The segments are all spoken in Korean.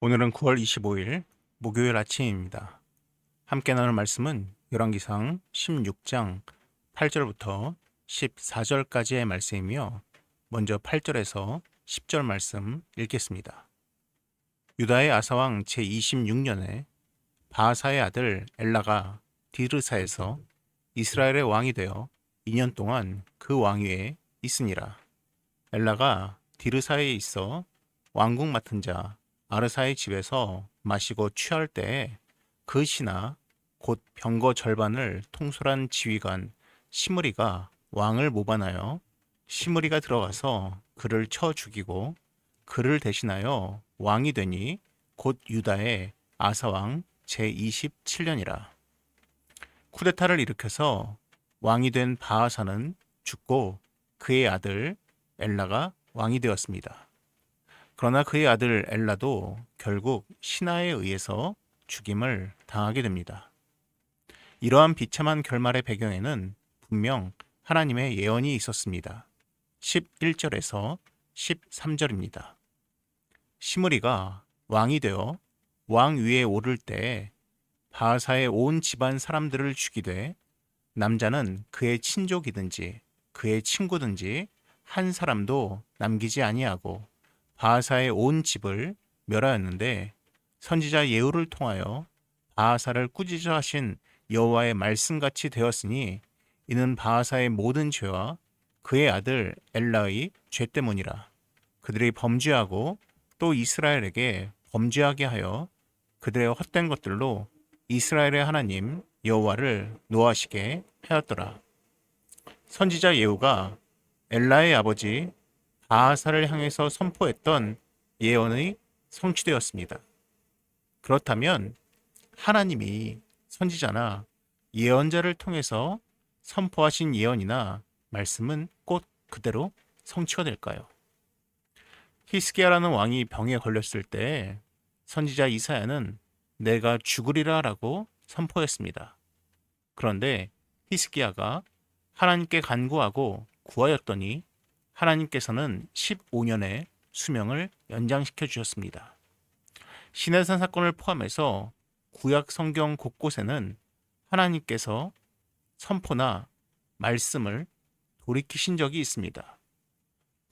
오늘은 9월 25일 목요일 아침입니다. 함께 나눌 말씀은 열왕기상 16장 8절부터 14절까지의 말씀이며 먼저 8절에서 10절 말씀 읽겠습니다. 유다의 아사왕 제26년에 바하사의 아들 엘라가 디르사에서 이스라엘의 왕이 되어 2년 동안 그 왕위에 있으니라. 엘라가 디르사에 있어 왕궁 맡은 자 아르사의 집에서 마시고 취할 때에 그 신하 곧 병거 절반을 통솔한 지휘관 시므리가 왕을 모반하여 시므리가 들어가서 그를 쳐 죽이고 그를 대신하여 왕이 되니 곧 유다의 아사왕 제27년이라. 쿠데타를 일으켜서 왕이 된 바하사는 죽고 그의 아들 엘라가 왕이 되었습니다. 그러나 그의 아들 엘라도 결국 신하에 의해서 죽임을 당하게 됩니다. 이러한 비참한 결말의 배경에는 분명 하나님의 예언이 있었습니다. 11절에서 13절입니다. 시므리가 왕이 되어 왕 위에 오를 때 바하사의 온 집안 사람들을 죽이되 남자는 그의 친족이든지 그의 친구든지 한 사람도 남기지 아니하고 바하사의 온 집을 멸하였는데 선지자 예후를 통하여 바하사를 꾸짖어 하신 여호와의 말씀같이 되었으니 이는 바하사의 모든 죄와 그의 아들 엘라의 죄 때문이라. 그들이 범죄하고 또 이스라엘에게 범죄하게 하여 그들의 헛된 것들로 이스라엘의 하나님 여호와를 노하시게 하였더라. 선지자 예후가 엘라의 아버지 바하사를 향해서 선포했던 예언이 성취되었습니다. 그렇다면 하나님이 선지자나 예언자를 통해서 선포하신 예언이나 말씀은 곧 그대로 성취가 될까요? 히스기야라는 왕이 병에 걸렸을 때 선지자 이사야는 내가 죽으리라 라고 선포했습니다. 그런데 히스기야가 하나님께 간구하고 구하였더니 하나님께서는 15년의 수명을 연장시켜 주셨습니다. 시내산 사건을 포함해서 구약 성경 곳곳에는 하나님께서 선포나 말씀을 돌이키신 적이 있습니다.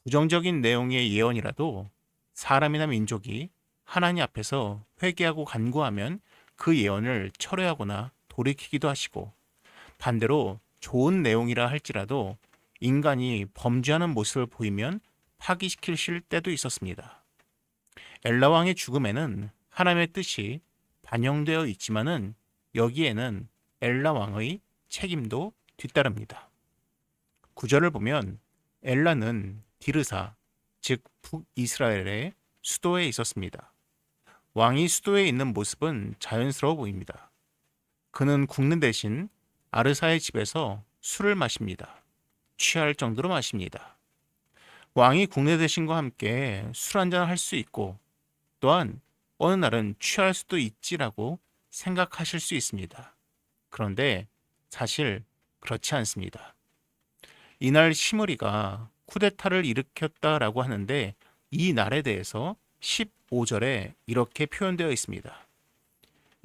부정적인 내용의 예언이라도 사람이나 민족이 하나님 앞에서 회개하고 간구하면 그 예언을 철회하거나 돌이키기도 하시고, 반대로 좋은 내용이라 할지라도 인간이 범죄하는 모습을 보이면 파기시키실 때도 있었습니다. 엘라 왕의 죽음에는 하나님의 뜻이 반영되어 있지만은 여기에는 엘라 왕의 책임도 뒤따릅니다. 구절을 보면 엘라는 디르사, 즉 북이스라엘의 수도에 있었습니다. 왕이 수도에 있는 모습은 자연스러워 보입니다. 그는 국는 대신 아르사의 집에서 술을 마십니다. 취할 정도로 마십니다. 왕이 국내대신과 함께 술 한잔 할 수 있고 또한 어느 날은 취할 수도 있지라고 생각하실 수 있습니다. 그런데 사실 그렇지 않습니다. 이날 시므리가 쿠데타를 일으켰다라고 하는데 이 날에 대해서 15절에 이렇게 표현되어 있습니다.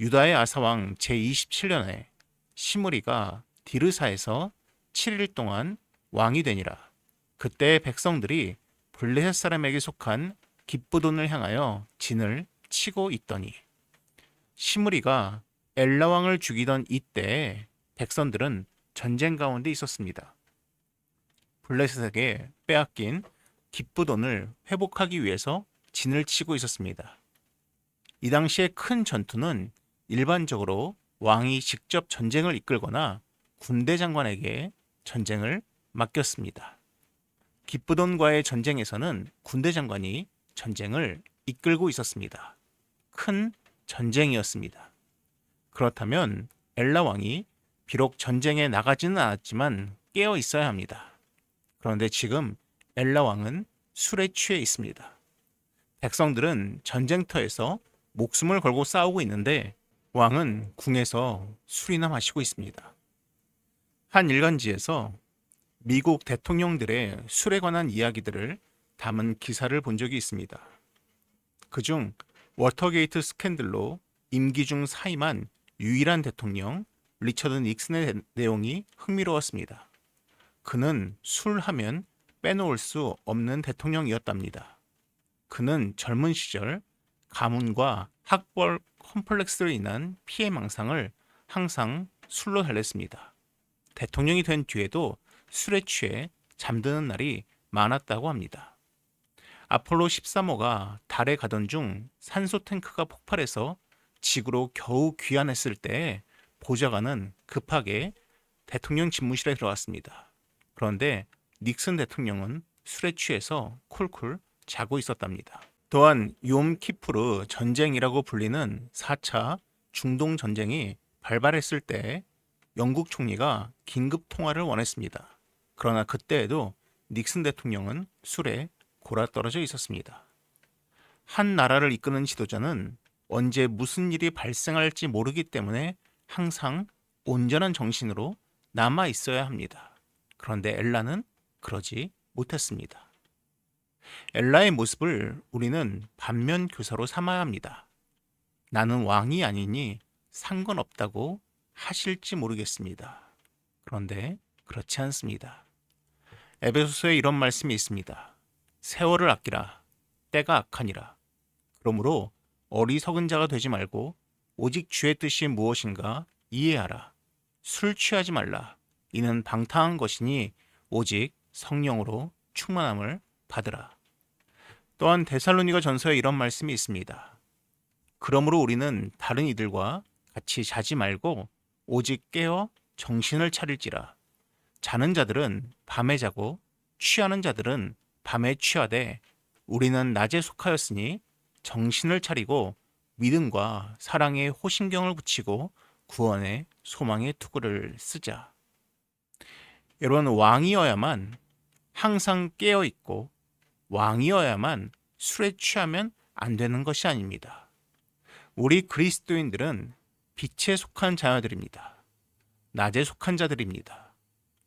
유다의 아사왕 제27년에 시므리가 디르사에서 7일 동안 왕이 되니라. 그때 백성들이 블레셋 사람에게 속한 기브돈을 향하여 진을 치고 있더니 시므리가 엘라 왕을 죽이던 이때에 백성들은 전쟁 가운데 있었습니다. 블레셋에게 빼앗긴 기브돈을 회복하기 위해서 진을 치고 있었습니다. 이 당시의 큰 전투는 일반적으로 왕이 직접 전쟁을 이끌거나 군대 장관에게 전쟁을 맡겼습니다. 기브돈과의 전쟁에서는 군대 장관이 전쟁을 이끌고 있었습니다. 큰 전쟁이었습니다. 그렇다면 엘라 왕이 비록 전쟁에 나가지는 않았지만 깨어 있어야 합니다. 그런데 지금 엘라 왕은 술에 취해 있습니다. 백성들은 전쟁터에서 목숨을 걸고 싸우고 있는데 왕은 궁에서 술이나 마시고 있습니다. 한 일간지에서 미국 대통령들의 술에 관한 이야기들을 담은 기사를 본 적이 있습니다. 그중 워터게이트 스캔들로 임기 중 사임한 유일한 대통령 리처드 닉슨의 내용이 흥미로웠습니다. 그는 술 하면 빼놓을 수 없는 대통령이었답니다. 그는 젊은 시절 가문과 학벌 컴플렉스로 인한 피해망상을 항상 술로 달랬습니다. 대통령이 된 뒤에도 술에 취해 잠드는 날이 많았다고 합니다. 아폴로 13호가 달에 가던 중 산소 탱크가 폭발해서 지구로 겨우 귀환했을 때 보좌관은 급하게 대통령 집무실에 들어갔습니다. 그런데 닉슨 대통령은 술에 취해서 쿨쿨 자고 있었답니다. 또한 욤키푸르 전쟁이라고 불리는 4차 중동 전쟁이 발발했을 때 영국 총리가 긴급 통화를 원했습니다. 그러나 그때에도 닉슨 대통령은 술에 골아떨어져 있었습니다. 한 나라를 이끄는 지도자는 언제 무슨 일이 발생할지 모르기 때문에 항상 온전한 정신으로 남아 있어야 합니다. 그런데 엘라는 그러지 못했습니다. 엘라의 모습을 우리는 반면 교사로 삼아야 합니다. 나는 왕이 아니니 상관없다고 하실지 모르겠습니다. 그런데 그렇지 않습니다. 에베소서에 이런 말씀이 있습니다. 세월을 아끼라. 때가 악하니라. 그러므로 어리석은 자가 되지 말고 오직 주의 뜻이 무엇인가 이해하라. 술 취하지 말라. 이는 방탕한 것이니 오직 성령으로 충만함을 받으라. 또한 데살로니가 전서에 이런 말씀이 있습니다. 그러므로 우리는 다른 이들과 같이 자지 말고 오직 깨어 정신을 차릴지라. 자는 자들은 밤에 자고 취하는 자들은 밤에 취하되 우리는 낮에 속하였으니 정신을 차리고 믿음과 사랑에 호신경을 붙이고 구원의 소망의 투구를 쓰자. 여러분, 왕이어야만 항상 깨어 있고 왕이어야만 술에 취하면 안 되는 것이 아닙니다. 우리 그리스도인들은 빛에 속한 자녀들입니다. 낮에 속한 자들입니다.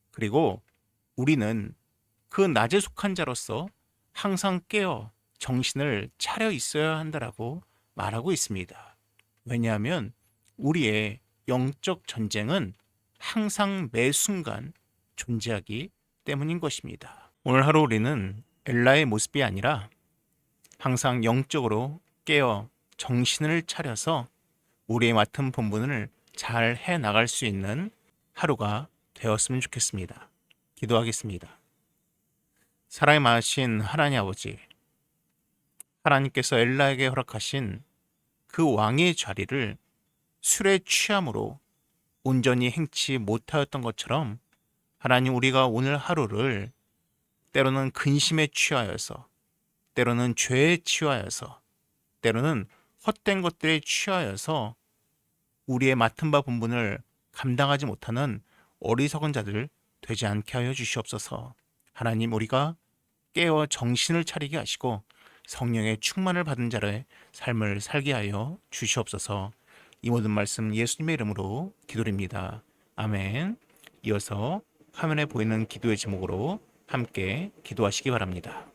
그리고 우리는 그 낮에 속한 자로서 항상 깨어 정신을 차려 있어야 한다라고 말하고 있습니다. 왜냐하면 우리의 영적 전쟁은 항상 매 순간 존재하기 때문인 것입니다. 오늘 하루 우리는 엘라의 모습이 아니라 항상 영적으로 깨어 정신을 차려서 우리의 맡은 본분을 잘 해나갈 수 있는 하루가 되었으면 좋겠습니다. 기도하겠습니다. 사랑이 많으신 하나님 아버지, 하나님께서 엘라에게 허락하신 그 왕의 자리를 술에 취함으로 온전히 행치 못하였던 것처럼 하나님, 우리가 오늘 하루를 때로는 근심에 취하여서, 때로는 죄에 취하여서, 때로는 헛된 것들에 취하여서 우리의 맡은 바 본분을 감당하지 못하는 어리석은 자들 되지 않게 하여 주시옵소서. 하나님, 우리가 깨어 정신을 차리게 하시고 성령의 충만을 받은 자의 삶을 살게 하여 주시옵소서. 이 모든 말씀 예수님의 이름으로 기도드립니다. 아멘. 이어서 화면에 보이는 기도의 제목으로 함께 기도하시기 바랍니다.